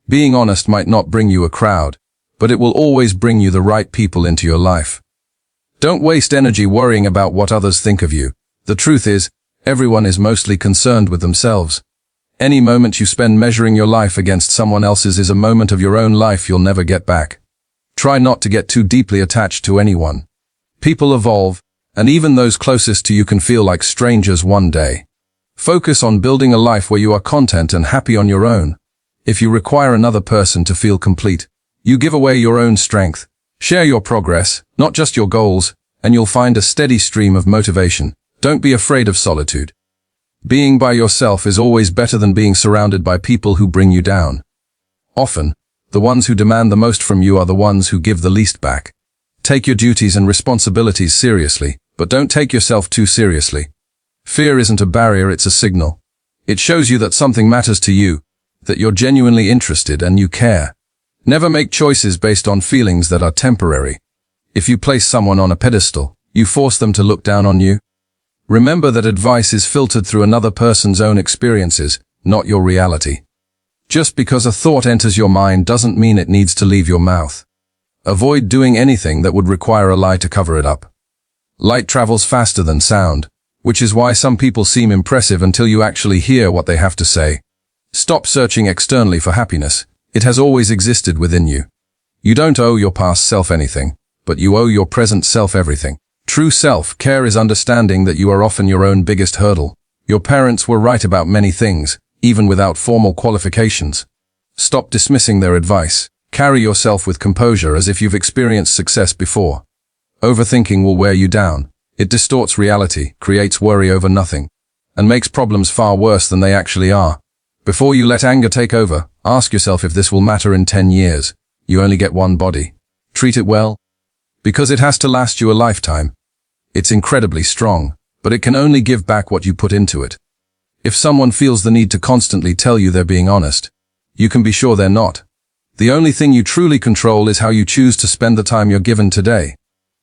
Being honest might not bring you a crowd, but it will always bring you the right people into your life. Don't waste energy worrying about what others think of you. The truth is, everyone is mostly concerned with themselves. Any moment you spend measuring your life against someone else's is a moment of your own life you'll never get back. Try not to get too deeply attached to anyone. People evolve, and even those closest to you can feel like strangers one day. Focus on building a life where you are content and happy on your own. If you require another person to feel complete, you give away your own strength. Share your progress, not just your goals, and you'll find a steady stream of motivation. Don't be afraid of solitude. Being by yourself is always better than being surrounded by people who bring you down. Often, the ones who demand the most from you are the ones who give the least back. Take your duties and responsibilities seriously, but don't take yourself too seriously. Fear isn't a barrier, it's a signal. It shows you that something matters to you, that you're genuinely interested and you care. Never make choices based on feelings that are temporary. If you place someone on a pedestal, you force them to look down on you. Remember that advice is filtered through another person's own experiences, not your reality. Just because a thought enters your mind doesn't mean it needs to leave your mouth. Avoid doing anything that would require a lie to cover it up. Light travels faster than sound, which is why some people seem impressive until you actually hear what they have to say. Stop searching externally for happiness. It has always existed within you. You don't owe your past self anything, but you owe your present self everything. True self-care is understanding that you are often your own biggest hurdle. Your parents were right about many things, even without formal qualifications. Stop dismissing their advice. Carry yourself with composure as if you've experienced success before. Overthinking will wear you down. It distorts reality, creates worry over nothing, and makes problems far worse than they actually are. Before you let anger take over, ask yourself if this will matter in 10 years. You only get one body. Treat it well, because it has to last you a lifetime. It's incredibly strong, but it can only give back what you put into it. If someone feels the need to constantly tell you they're being honest, you can be sure they're not. The only thing you truly control is how you choose to spend the time you're given today.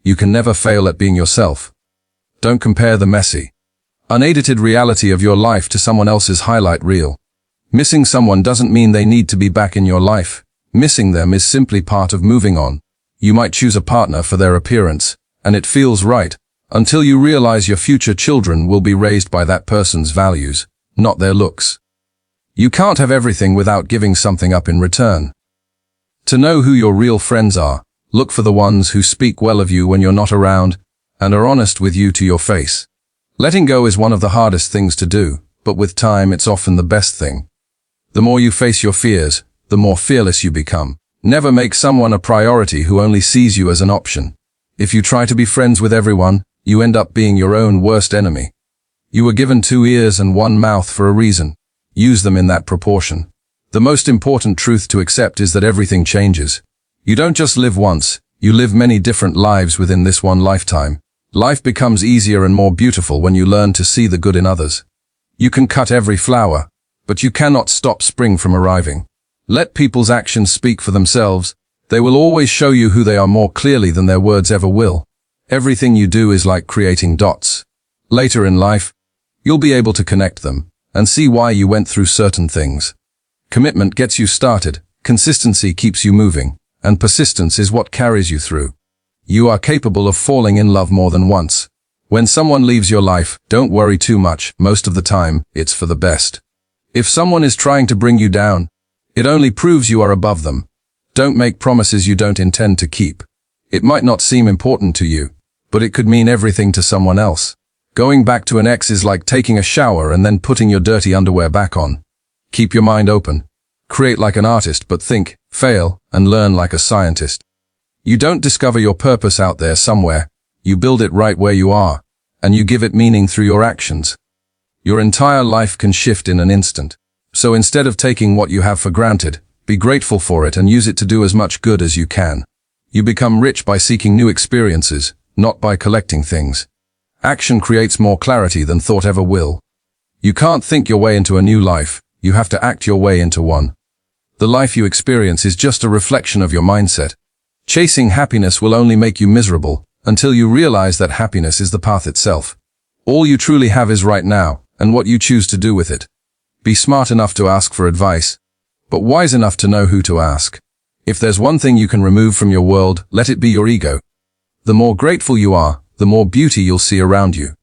You can never fail at being yourself. Don't compare the messy, unedited reality of your life to someone else's highlight reel. Missing someone doesn't mean they need to be back in your life. Missing them is simply part of moving on. You might choose a partner for their appearance, and it feels right, until you realize your future children will be raised by that person's values, not their looks. You can't have everything without giving something up in return. To know who your real friends are, look for the ones who speak well of you when you're not around, and are honest with you to your face. Letting go is one of the hardest things to do, but with time it's often the best thing. The more you face your fears, the more fearless you become. Never make someone a priority who only sees you as an option. If you try to be friends with everyone, you end up being your own worst enemy. You were given 2 ears and 1 mouth for a reason. Use them in that proportion. The most important truth to accept is that everything changes. You don't just live once, you live many different lives within this one lifetime. Life becomes easier and more beautiful when you learn to see the good in others. You can cut every flower, but you cannot stop spring from arriving. Let people's actions speak for themselves. They will always show you who they are more clearly than their words ever will. Everything you do is like creating dots. Later in life, you'll be able to connect them and see why you went through certain things. Commitment gets you started, consistency keeps you moving, and persistence is what carries you through. You are capable of falling in love more than once. When someone leaves your life, don't worry too much. Most of the time, it's for the best. If someone is trying to bring you down, it only proves you are above them. Don't make promises you don't intend to keep. It might not seem important to you, but it could mean everything to someone else. Going back to an ex is like taking a shower and then putting your dirty underwear back on. Keep your mind open. Create like an artist, but think, fail, and learn like a scientist. You don't discover your purpose out there somewhere. You build it right where you are, and you give it meaning through your actions. Your entire life can shift in an instant. So instead of taking what you have for granted, be grateful for it and use it to do as much good as you can. You become rich by seeking new experiences, not by collecting things. Action creates more clarity than thought ever will. You can't think your way into a new life, you have to act your way into one. The life you experience is just a reflection of your mindset. Chasing happiness will only make you miserable, until you realize that happiness is the path itself. All you truly have is right now, and what you choose to do with it. Be smart enough to ask for advice. but wise enough to know who to ask. If there's one thing you can remove from your world, let it be your ego. The more grateful you are, the more beauty you'll see around you.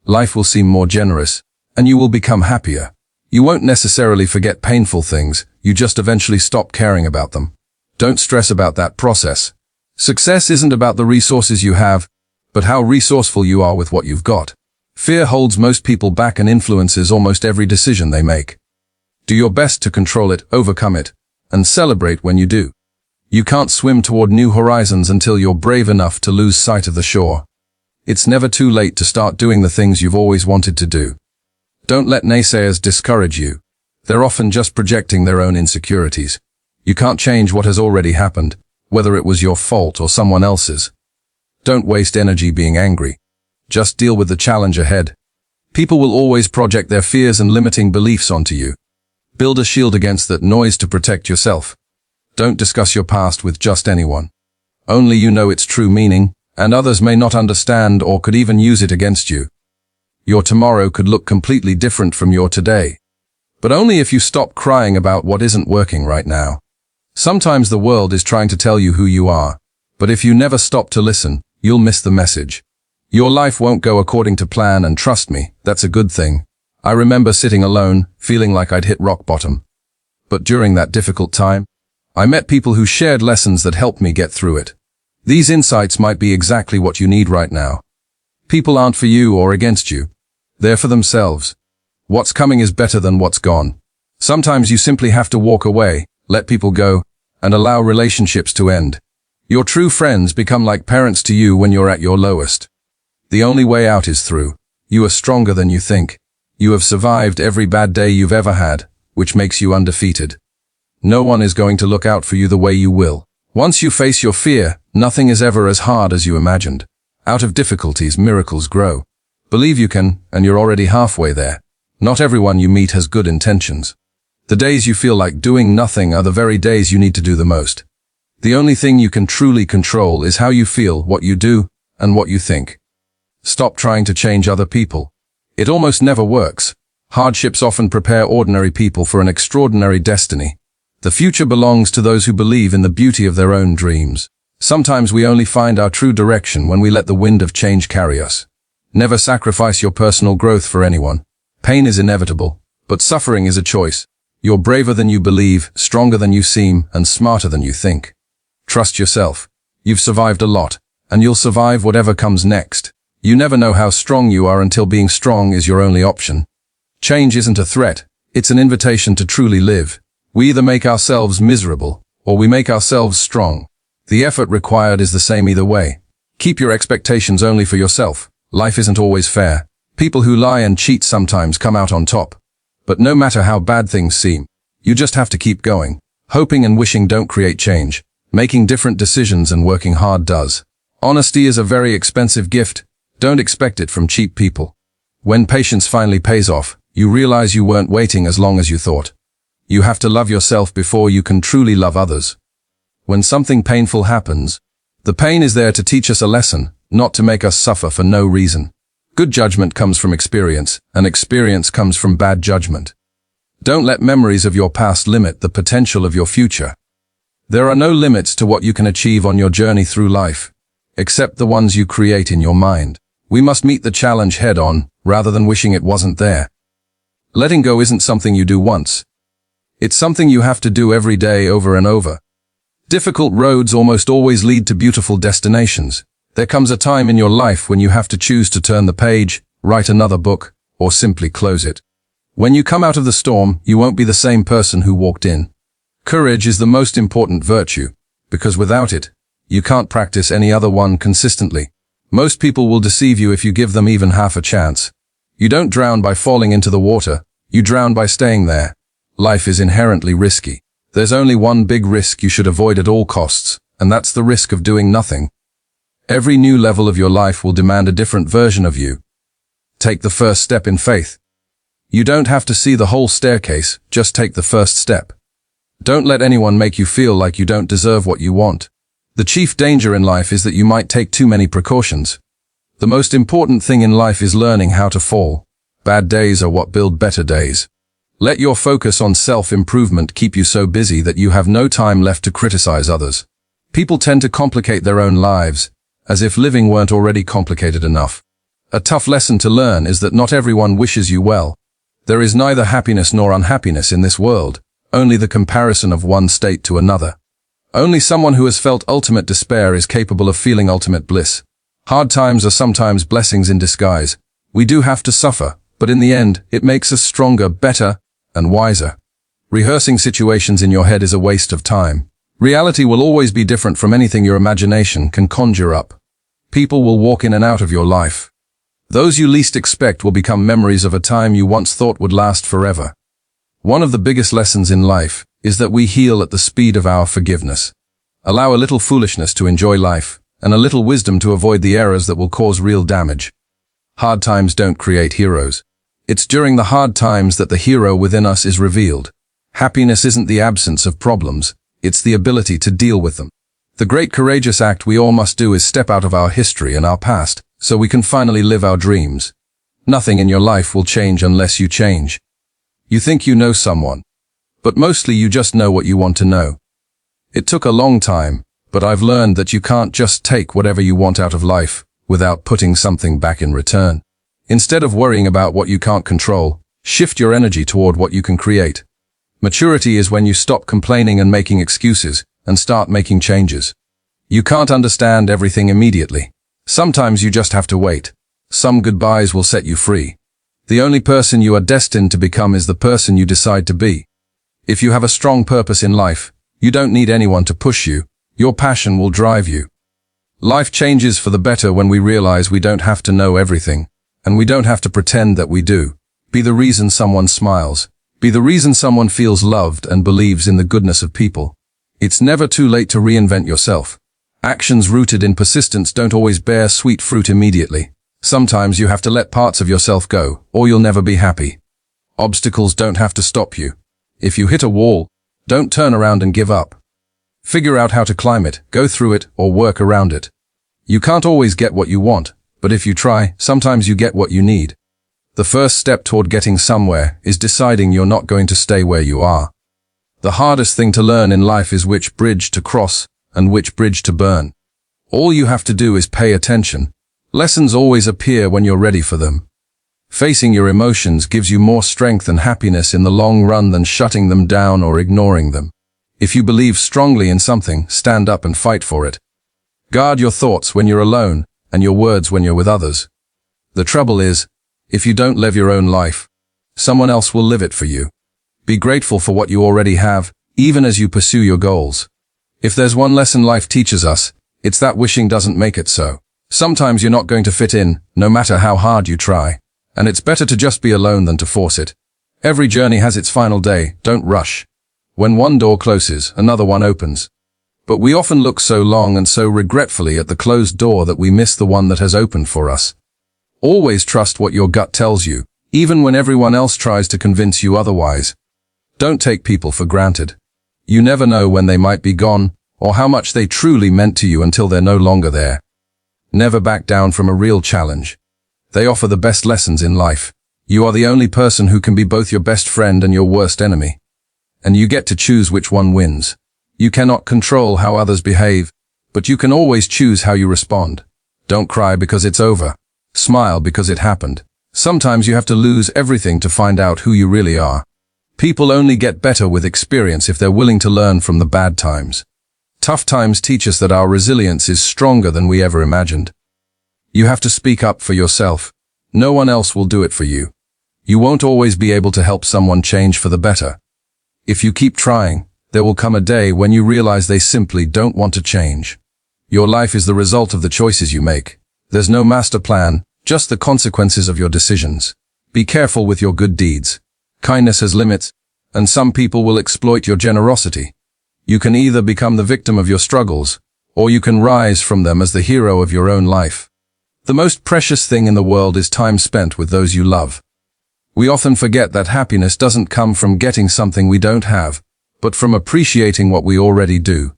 Life will seem more generous, and you will become happier. You won't necessarily forget painful things, you just eventually stop caring about them. Don't stress about that process. Success isn't about the resources you have, but how resourceful you are with what you've got. Fear holds most people back and influences almost every decision they make. Do your best to control it, overcome it, and celebrate when you do. You can't swim toward new horizons until you're brave enough to lose sight of the shore. It's never too late to start doing the things you've always wanted to do. Don't let naysayers discourage you. They're often just projecting their own insecurities. You can't change what has already happened, whether it was your fault or someone else's. Don't waste energy being angry. Just deal with the challenge ahead. People will always project their fears and limiting beliefs onto you. Build a shield against that noise to protect yourself. Don't discuss your past with just anyone. Only you know its true meaning, and others may not understand or could even use it against you. Your tomorrow could look completely different from your today. But only if you stop crying about what isn't working right now. Sometimes the world is trying to tell you who you are, but if you never stop to listen, you'll miss the message. Your life won't go according to plan, and trust me, that's a good thing. I remember sitting alone, feeling like I'd hit rock bottom. But during that difficult time, I met people who shared lessons that helped me get through it. These insights might be exactly what you need right now. People aren't for you or against you. They're for themselves. What's coming is better than what's gone. Sometimes you simply have to walk away, let people go, and allow relationships to end. Your true friends become like parents to you when you're at your lowest. The only way out is through. You are stronger than you think. You have survived every bad day you've ever had, which makes you undefeated. No one is going to look out for you the way you will. Once you face your fear, nothing is ever as hard as you imagined. Out of difficulties, miracles grow. Believe you can, and you're already halfway there. Not everyone you meet has good intentions. The days you feel like doing nothing are the very days you need to do the most. The only thing you can truly control is how you feel, what you do, and what you think. Stop trying to change other people. It almost never works. Hardships often prepare ordinary people for an extraordinary destiny. The future belongs to those who believe in the beauty of their own dreams. Sometimes we only find our true direction when we let the wind of change carry us. Never sacrifice your personal growth for anyone. Pain is inevitable, but suffering is a choice. You're braver than you believe, stronger than you seem, and smarter than you think. Trust yourself. You've survived a lot, and you'll survive whatever comes next. You never know how strong you are until being strong is your only option. Change isn't a threat, it's an invitation to truly live. We either make ourselves miserable, or we make ourselves strong. The effort required is the same either way. Keep your expectations only for yourself. Life isn't always fair. People who lie and cheat sometimes come out on top. But no matter how bad things seem, you just have to keep going. Hoping and wishing don't create change. Making different decisions and working hard does. Honesty is a very expensive gift. Don't expect it from cheap people. When patience finally pays off, you realize you weren't waiting as long as you thought. You have to love yourself before you can truly love others. When something painful happens, the pain is there to teach us a lesson, not to make us suffer for no reason. Good judgment comes from experience, and experience comes from bad judgment. Don't let memories of your past limit the potential of your future. There are no limits to what you can achieve on your journey through life, except the ones you create in your mind. We must meet the challenge head-on, rather than wishing it wasn't there. Letting go isn't something you do once. It's something you have to do every day over and over. Difficult roads almost always lead to beautiful destinations. There comes a time in your life when you have to choose to turn the page, write another book, or simply close it. When you come out of the storm, you won't be the same person who walked in. Courage is the most important virtue, because without it, you can't practice any other one consistently. Most people will deceive you if you give them even half a chance. You don't drown by falling into the water, you drown by staying there. Life is inherently risky. There's only one big risk you should avoid at all costs, and that's the risk of doing nothing. Every new level of your life will demand a different version of you. Take the first step in faith. You don't have to see the whole staircase, just take the first step. Don't let anyone make you feel like you don't deserve what you want. The chief danger in life is that you might take too many precautions. The most important thing in life is learning how to fall. Bad days are what build better days. Let your focus on self-improvement keep you so busy that you have no time left to criticize others. People tend to complicate their own lives, as if living weren't already complicated enough. A tough lesson to learn is that not everyone wishes you well. There is neither happiness nor unhappiness in this world, only the comparison of one state to another. Only someone who has felt ultimate despair is capable of feeling ultimate bliss. Hard times are sometimes blessings in disguise. We do have to suffer, but in the end, it makes us stronger, better, and wiser. Rehearsing situations in your head is a waste of time. Reality will always be different from anything your imagination can conjure up. People will walk in and out of your life. Those you least expect will become memories of a time you once thought would last forever. One of the biggest lessons in life is that we heal at the speed of our forgiveness. Allow a little foolishness to enjoy life, and a little wisdom to avoid the errors that will cause real damage. Hard times don't create heroes. It's during the hard times that the hero within us is revealed. Happiness isn't the absence of problems, it's the ability to deal with them. The great courageous act we all must do is step out of our history and our past, so we can finally live our dreams. Nothing in your life will change unless you change. You think you know someone, but mostly you just know what you want to know. It took a long time, but I've learned that you can't just take whatever you want out of life without putting something back in return. Instead of worrying about what you can't control, shift your energy toward what you can create. Maturity is when you stop complaining and making excuses and start making changes. You can't understand everything immediately. Sometimes you just have to wait. Some goodbyes will set you free. The only person you are destined to become is the person you decide to be. If you have a strong purpose in life, you don't need anyone to push you. Your passion will drive you. Life changes for the better when we realize we don't have to know everything, and we don't have to pretend that we do. Be the reason someone smiles. Be the reason someone feels loved and believes in the goodness of people. It's never too late to reinvent yourself. Actions rooted in persistence don't always bear sweet fruit immediately. Sometimes you have to let parts of yourself go, or you'll never be happy. Obstacles don't have to stop you. If you hit a wall, don't turn around and give up. Figure out how to climb it, go through it, or work around it. You can't always get what you want, but if you try, sometimes you get what you need. The first step toward getting somewhere is deciding you're not going to stay where you are. The hardest thing to learn in life is which bridge to cross and which bridge to burn. All you have to do is pay attention. Lessons always appear when you're ready for them. Facing your emotions gives you more strength and happiness in the long run than shutting them down or ignoring them. If you believe strongly in something, stand up and fight for it. Guard your thoughts when you're alone and your words when you're with others. The trouble is, if you don't live your own life, someone else will live it for you. Be grateful for what you already have, even as you pursue your goals. If there's one lesson life teaches us, it's that wishing doesn't make it so. Sometimes you're not going to fit in, no matter how hard you try. And it's better to just be alone than to force it. Every journey has its final day, don't rush. When one door closes, another one opens. But we often look so long and so regretfully at the closed door that we miss the one that has opened for us. Always trust what your gut tells you, even when everyone else tries to convince you otherwise. Don't take people for granted. You never know when they might be gone, or how much they truly meant to you until they're no longer there. Never back down from a real challenge. They offer the best lessons in life. You are the only person who can be both your best friend and your worst enemy. And you get to choose which one wins. You cannot control how others behave, but you can always choose how you respond. Don't cry because it's over. Smile because it happened. Sometimes you have to lose everything to find out who you really are. People only get better with experience if they're willing to learn from the bad times. Tough times teach us that our resilience is stronger than we ever imagined. You have to speak up for yourself. No one else will do it for you. You won't always be able to help someone change for the better. If you keep trying, there will come a day when you realize they simply don't want to change. Your life is the result of the choices you make. There's no master plan, just the consequences of your decisions. Be careful with your good deeds. Kindness has limits, and some people will exploit your generosity. You can either become the victim of your struggles, or you can rise from them as the hero of your own life. The most precious thing in the world is time spent with those you love. We often forget that happiness doesn't come from getting something we don't have, but from appreciating what we already do.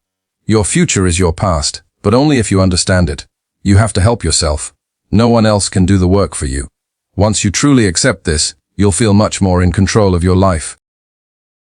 Your future is your past, but only if you understand it. You have to help yourself. No one else can do the work for you. Once you truly accept this, you'll feel much more in control of your life.